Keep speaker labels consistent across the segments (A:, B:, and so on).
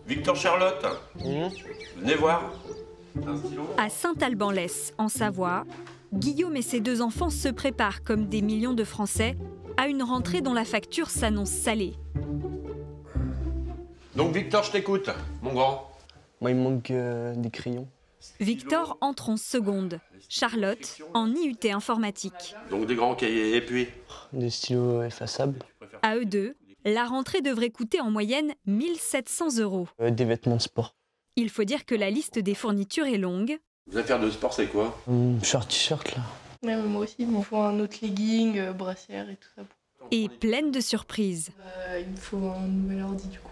A: Victor, Charlotte, venez voir. Un stylo.
B: À Saint-Alban-l'Hesse, en Savoie, Guillaume et ses 2 enfants se préparent, comme des millions de Français, à une rentrée dont la facture s'annonce salée.
A: Donc Victor, je t'écoute, mon grand.
C: Moi, il me manque des crayons.
B: Victor entre en seconde, Charlotte en IUT informatique.
A: Donc des grands cahiers, et puis
C: Des stylos effaçables.
B: À eux deux, la rentrée devrait coûter en moyenne 1 700 €.
C: Des vêtements de sport.
B: Il faut dire que la liste des fournitures est longue.
A: Vos affaires de sport, c'est quoi?
C: Short t-shirt là.
D: Ouais, mais moi aussi, il m'en faut un autre legging, brassière et tout ça.
B: Et pleine de surprises.
D: Il me faut un nouvel ordi du coup.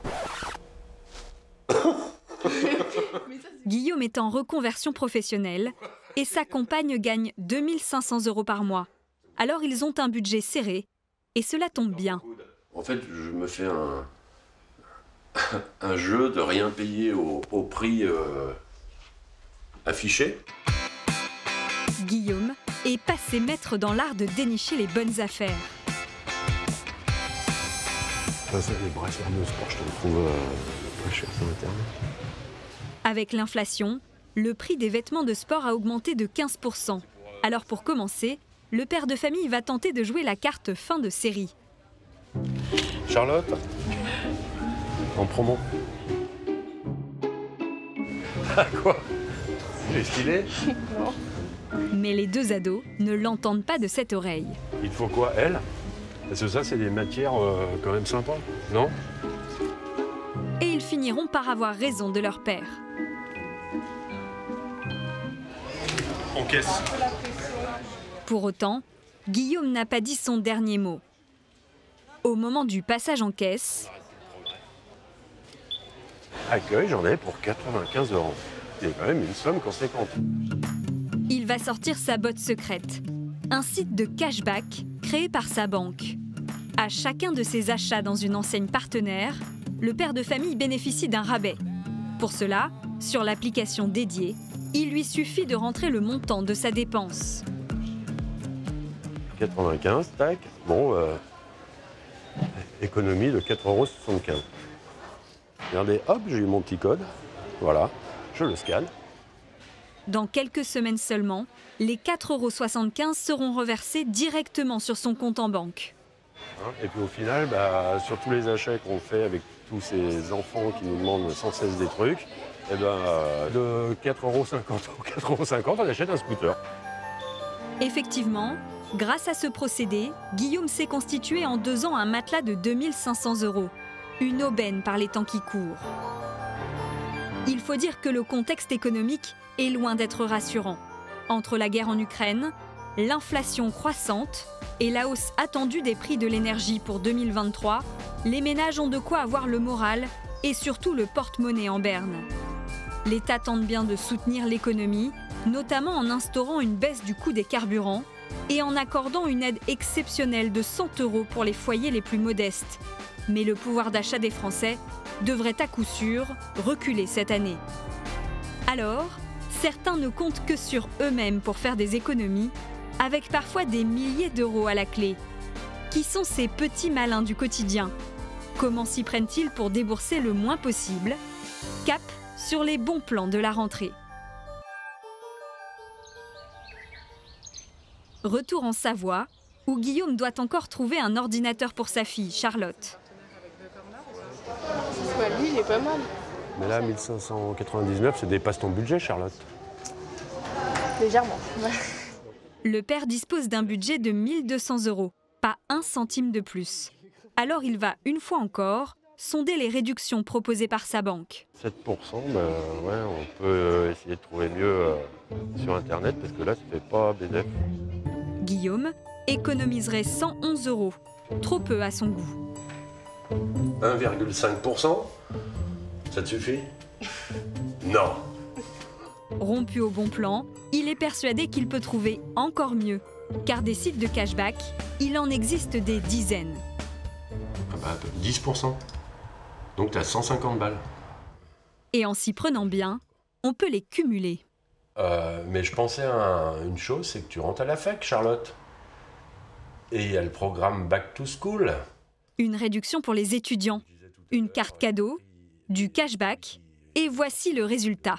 B: Guillaume est en reconversion professionnelle et sa compagne gagne 2 500 € par mois. Alors ils ont un budget serré et cela tombe bien.
A: En fait, je me fais un jeu de rien payer au prix affiché.
B: Guillaume est passé maître dans l'art de dénicher les bonnes affaires.
A: Ça, les brassières de sport, je te trouve pas cher sur Internet.
B: Avec l'inflation, le prix des vêtements de sport a augmenté de 15 %. Alors pour commencer, le père de famille va tenter de jouer la carte fin de série.
A: Charlotte, en promo. Ah quoi? J'ai stylé?
D: Non.
B: Mais les 2 ados ne l'entendent pas de cette oreille.
A: Il faut quoi, elle? Parce que ça, c'est des matières quand même sympas, non?
B: Et ils finiront par avoir raison de leur père.
A: On caisse.
B: Pour autant, Guillaume n'a pas dit son dernier mot. Au moment du passage en caisse,
A: Accueil, j'en ai pour 95 €. C'est quand même une somme conséquente.
B: il va sortir sa botte secrète, un site de cashback créé par sa banque. À chacun de ses achats dans une enseigne partenaire, le père de famille bénéficie d'un rabais. Pour cela, sur l'application dédiée, il lui suffit de rentrer le montant de sa dépense.
A: 95, tac. Bon, économie de 4,75 €. Regardez, hop, j'ai eu mon petit code. Voilà, je le scanne.
B: Dans quelques semaines seulement, les 4,75 € seront reversés directement sur son compte en banque.
A: Et puis au final, sur tous les achats qu'on fait avec tous ces enfants qui nous demandent sans cesse des trucs, et de 4,50 € ou 4,50 €, on achète un scooter.
B: Effectivement, grâce à ce procédé, Guillaume s'est constitué en 2 ans un matelas de 2 500 €. Une aubaine par les temps qui courent. Il faut dire que le contexte économique est loin d'être rassurant. Entre la guerre en Ukraine, l'inflation croissante et la hausse attendue des prix de l'énergie pour 2023, les ménages ont de quoi avoir le moral et surtout le porte-monnaie en berne. L'État tente bien de soutenir l'économie, notamment en instaurant une baisse du coût des carburants et en accordant une aide exceptionnelle de 100 € pour les foyers les plus modestes. Mais le pouvoir d'achat des Français devrait à coup sûr reculer cette année. Alors, certains ne comptent que sur eux-mêmes pour faire des économies, avec parfois des milliers d'euros à la clé. Qui sont ces petits malins du quotidien? Comment s'y prennent-ils pour débourser le moins possible? Cap sur les bons plans de la rentrée. Retour en Savoie, où Guillaume doit encore trouver un ordinateur pour sa fille, Charlotte.
D: Lui, il est pas mal.
A: Mais là, 1599, ça dépasse ton budget, Charlotte.
D: Légèrement.
B: Le père dispose d'un budget de 1 200 €, pas un centime de plus. Alors il va, une fois encore, sonder les réductions proposées par sa banque.
A: 7%, ouais, on peut essayer de trouver mieux sur Internet, parce que là, ça fait pas bénéf.
B: Guillaume économiserait 111 €, trop peu à son goût.
A: 1,5%, ça te suffit? Non.
B: Rompu au bon plan, il est persuadé qu'il peut trouver encore mieux. Car des sites de cashback, il en existe des dizaines.
A: 10%. Donc tu as 150 balles.
B: Et en s'y prenant bien, on peut les cumuler.
A: Mais je pensais à une chose, c'est que tu rentres à la fac, Charlotte. Et il y a le programme Back to School.
B: Une réduction pour les étudiants, une carte cadeau, du cashback, et voici le résultat.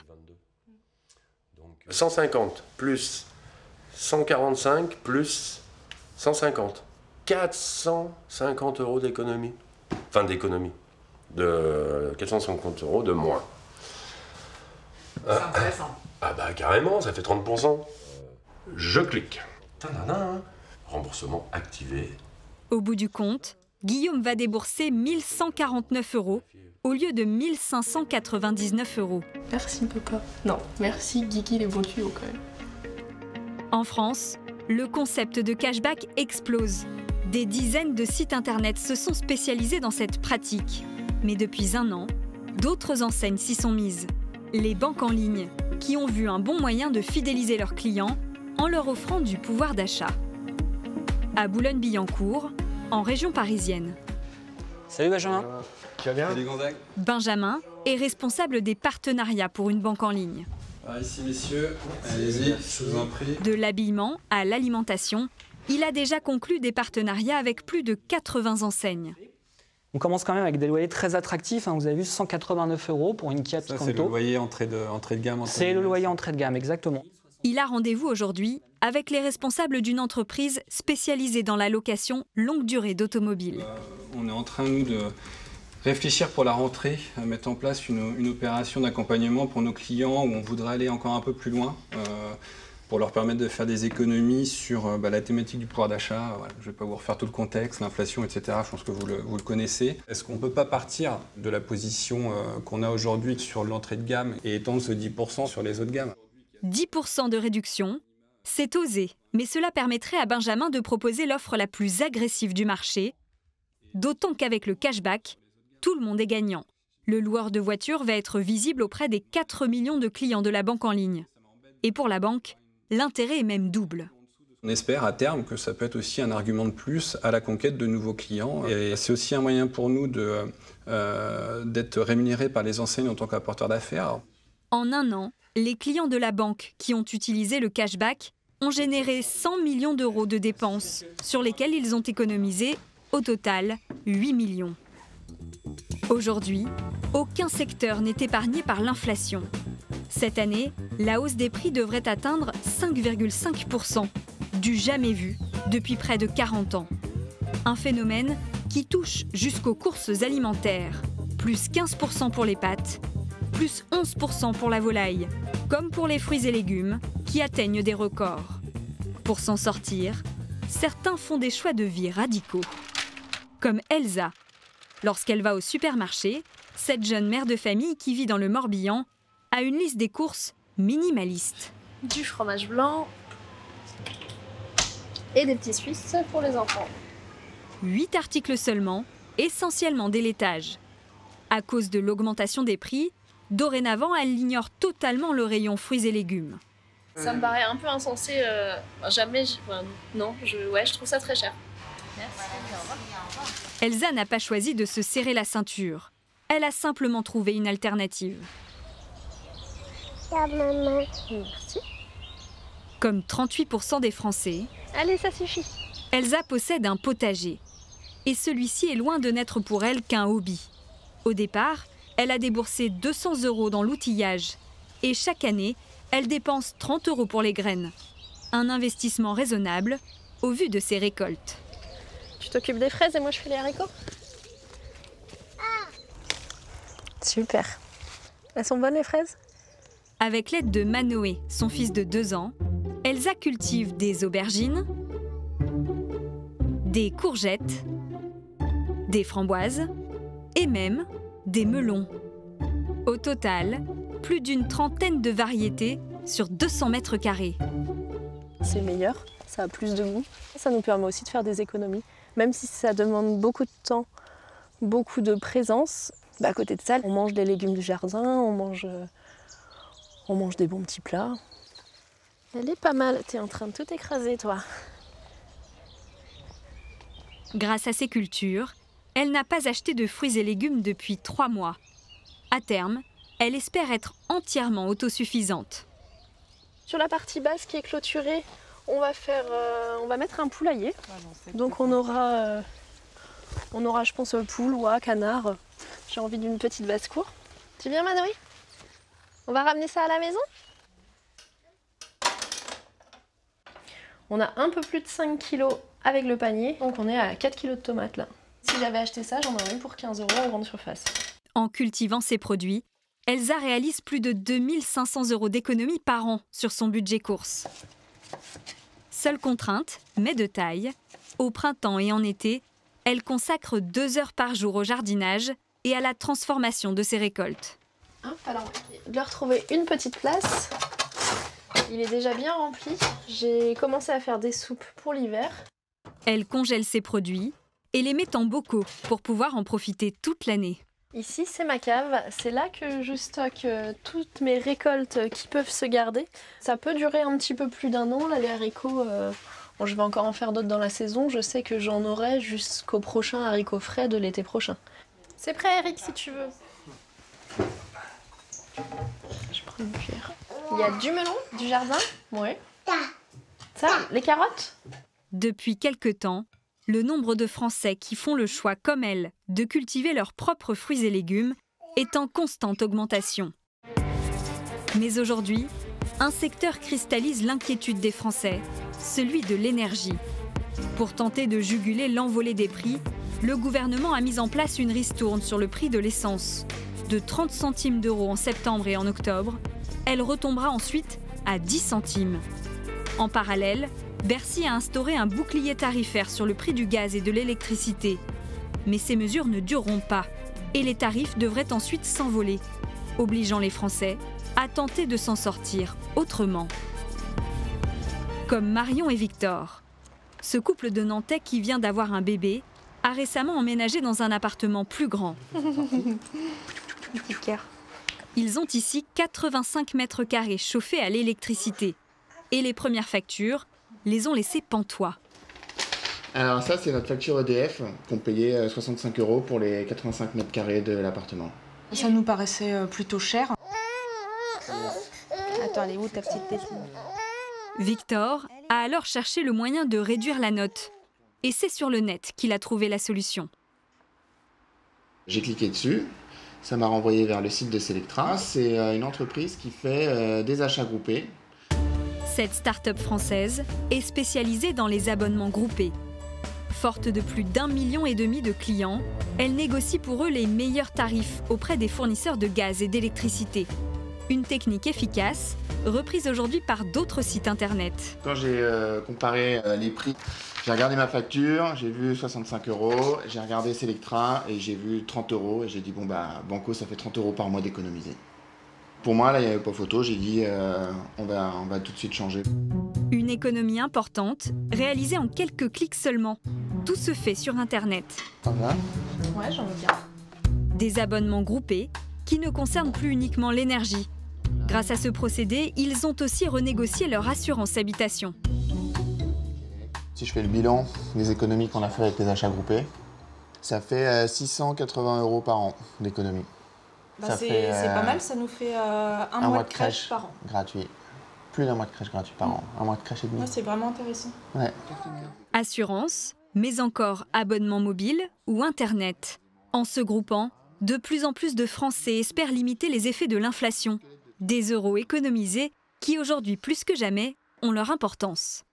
A: 150 plus 145 plus 150. 450 € d'économie. Enfin d'économie. De 450 € de moins.
E: C'est intéressant.
A: Ah bah carrément, ça fait 30%. Je clique. Tadadam. Remboursement activé.
B: Au bout du compte, Guillaume va débourser 1 149 € au lieu de 1 599 €.
D: Merci papa. Non, merci Guigui les bons tuyaux quand même.
B: En France, le concept de cashback explose. Des dizaines de sites internet se sont spécialisés dans cette pratique. Mais depuis 1 an, d'autres enseignes s'y sont mises. Les banques en ligne, qui ont vu un bon moyen de fidéliser leurs clients en leur offrant du pouvoir d'achat. À Boulogne-Billancourt, en région parisienne.
C: Salut Benjamin.
A: Tu vas bien?
B: Benjamin est responsable des partenariats pour une banque en ligne.
F: Ici messieurs, allez-y, je vous en prie.
B: De l'habillement à l'alimentation, il a déjà conclu des partenariats avec plus de 80 enseignes.
G: On commence quand même avec des loyers très attractifs. Vous avez vu 189 € pour une Kia
F: Ça,
G: Picanto.
F: c'est le loyer entrée de gamme.
G: C'est le loyer entrée de gamme, exactement.
B: Il a rendez-vous aujourd'hui avec les responsables d'une entreprise spécialisée dans la location longue durée d'automobiles.
F: On est en train, nous, de réfléchir pour la rentrée, à mettre en place une opération d'accompagnement pour nos clients où on voudrait aller encore un peu plus loin pour leur permettre de faire des économies sur la thématique du pouvoir d'achat. Voilà, je ne vais pas vous refaire tout le contexte, l'inflation, etc. Je pense que vous le connaissez. Est-ce qu'on ne peut pas partir de la position qu'on a aujourd'hui sur l'entrée de gamme et étendre ce 10% sur les autres gammes?
B: 10% de réduction, c'est osé, mais cela permettrait à Benjamin de proposer l'offre la plus agressive du marché, d'autant qu'avec le cashback, tout le monde est gagnant. Le loueur de voiture va être visible auprès des 4 millions de clients de la banque en ligne. Et pour la banque, l'intérêt est même double.
F: On espère à terme que ça peut être aussi un argument de plus à la conquête de nouveaux clients. Et c'est aussi un moyen pour nous d'être rémunérés par les enseignes en tant qu'apporteurs d'affaires.
B: En 1 an, les clients de la banque qui ont utilisé le cashback ont généré 100 millions € de dépenses, sur lesquelles ils ont économisé, au total, 8 millions. Aujourd'hui, aucun secteur n'est épargné par l'inflation. Cette année, la hausse des prix devrait atteindre 5,5%, du jamais vu depuis près de 40 ans. Un phénomène qui touche jusqu'aux courses alimentaires, plus 15% pour les pâtes, plus 11% pour la volaille, comme pour les fruits et légumes, qui atteignent des records. Pour s'en sortir, certains font des choix de vie radicaux. Comme Elsa. Lorsqu'elle va au supermarché, cette jeune mère de famille qui vit dans le Morbihan a une liste des courses minimaliste.
H: Du fromage blanc et des petits Suisses pour les enfants.
B: 8 articles seulement, essentiellement des laitages. À cause de l'augmentation des prix, dorénavant, elle ignore totalement le rayon fruits et légumes.
H: Ça me paraît un peu insensé. Je trouve ça très cher. Merci. Au revoir.
B: Elsa n'a pas choisi de se serrer la ceinture. Elle a simplement trouvé une alternative.
H: Merci.
B: Comme 38% des Français,
H: Allez, ça suffit.
B: Elsa possède un potager. Et celui-ci est loin de n'être pour elle qu'un hobby. Au départ, elle a déboursé 200 € dans l'outillage. Et chaque année, elle dépense 30 € pour les graines. Un investissement raisonnable au vu de ses récoltes.
H: Tu t'occupes des fraises et moi je fais les haricots. Super. Elles sont bonnes les fraises?
B: Avec l'aide de Manoé, son fils de 2 ans, Elsa cultive des aubergines, des courgettes, des framboises et même des melons. Au total, plus d'une trentaine de variétés sur 200 mètres carrés.
H: C'est meilleur, ça a plus de goût. Ça nous permet aussi de faire des économies. Même si ça demande beaucoup de temps, beaucoup de présence, à côté de ça, on mange des légumes du jardin, on mange des bons petits plats. Elle est pas mal, t'es en train de tout écraser toi.
B: Grâce à ces cultures, elle n'a pas acheté de fruits et légumes depuis 3 mois. À terme, elle espère être entièrement autosuffisante.
H: Sur la partie basse qui est clôturée, on va mettre un poulailler. Donc on aura, je pense, poule, oie, canard. J'ai envie d'une petite basse-cour. Tu viens, Manoï? On va ramener ça à la maison? On a un peu plus de 5 kilos avec le panier, donc on est à 4 kilos de tomates là. Si j'avais acheté ça, j'en aurais eu pour 15 € en grande surface.
B: En cultivant ces produits, Elsa réalise plus de 2500 € d'économie par an sur son budget course. Seule contrainte, mais de taille, au printemps et en été, elle consacre 2 heures par jour au jardinage et à la transformation de ses récoltes.
H: Hop, alors, de leur trouver une petite place. Il est déjà bien rempli. J'ai commencé à faire des soupes pour l'hiver.
B: Elle congèle ses produits et les met en bocaux pour pouvoir en profiter toute l'année.
H: Ici, c'est ma cave. C'est là que je stocke toutes mes récoltes qui peuvent se garder. Ça peut durer un petit peu plus d'1 an. Là, les haricots, bon, je vais encore en faire d'autres dans la saison. Je sais que j'en aurai jusqu'au prochain haricot frais de l'été prochain. C'est prêt, Eric, si tu veux. Je prends une cuillère. Il y a du melon, du jardin. Oui. Ça, les carottes.
B: Depuis quelque temps, le nombre de Français qui font le choix, comme elle, de cultiver leurs propres fruits et légumes est en constante augmentation. Mais aujourd'hui, un secteur cristallise l'inquiétude des Français, celui de l'énergie. Pour tenter de juguler l'envolée des prix, le gouvernement a mis en place une ristourne sur le prix de l'essence. De 30 centimes d'euros en septembre et en octobre, elle retombera ensuite à 10 centimes. En parallèle, Bercy a instauré un bouclier tarifaire sur le prix du gaz et de l'électricité. Mais ces mesures ne dureront pas et les tarifs devraient ensuite s'envoler, obligeant les Français à tenter de s'en sortir autrement. Comme Marion et Victor. Ce couple de Nantais qui vient d'avoir un bébé a récemment emménagé dans un appartement plus grand. Ils ont ici 85 mètres carrés chauffés à l'électricité. Et les premières factures les ont laissés pantois.
I: Alors ça, c'est notre facture EDF qu'on payait 65 € pour les 85 mètres carrés de l'appartement.
E: Ça nous paraissait plutôt cher.
H: Attends, elle est où ta petite tête?
B: Victor a alors cherché le moyen de réduire la note. Et c'est sur le net qu'il a trouvé la solution.
I: J'ai cliqué dessus, ça m'a renvoyé vers le site de Selectra. C'est une entreprise qui fait des achats groupés.
B: Cette start-up française est spécialisée dans les abonnements groupés. Forte de plus d'1,5 million de clients, elle négocie pour eux les meilleurs tarifs auprès des fournisseurs de gaz et d'électricité. Une technique efficace, reprise aujourd'hui par d'autres sites internet.
I: Quand j'ai comparé les prix, j'ai regardé ma facture, j'ai vu 65 €, j'ai regardé Selectra et j'ai vu 30 € et j'ai dit bon bah banco, ça fait 30 € par mois d'économiser. Pour moi, là, il n'y avait pas photo, j'ai dit on va tout de suite changer.
B: Une économie importante, réalisée en quelques clics seulement. Tout se fait sur Internet.
I: Ça va ?
H: Ouais, j'en veux bien.
B: Des abonnements groupés qui ne concernent plus uniquement l'énergie. Grâce à ce procédé, ils ont aussi renégocié leur assurance habitation.
I: Si je fais le bilan des économies qu'on a fait avec les achats groupés, ça fait 680 € par an d'économie.
E: Bah c'est pas mal, ça nous fait un mois de crèche par an.
I: Gratuit. Plus d'1 mois de crèche gratuit par an. 1 mois de crèche et demi.
E: Ouais, c'est vraiment intéressant.
I: Ouais.
B: Assurance, mais encore abonnement mobile ou Internet. En se groupant, de plus en plus de Français espèrent limiter les effets de l'inflation. Des euros économisés qui, aujourd'hui plus que jamais, ont leur importance.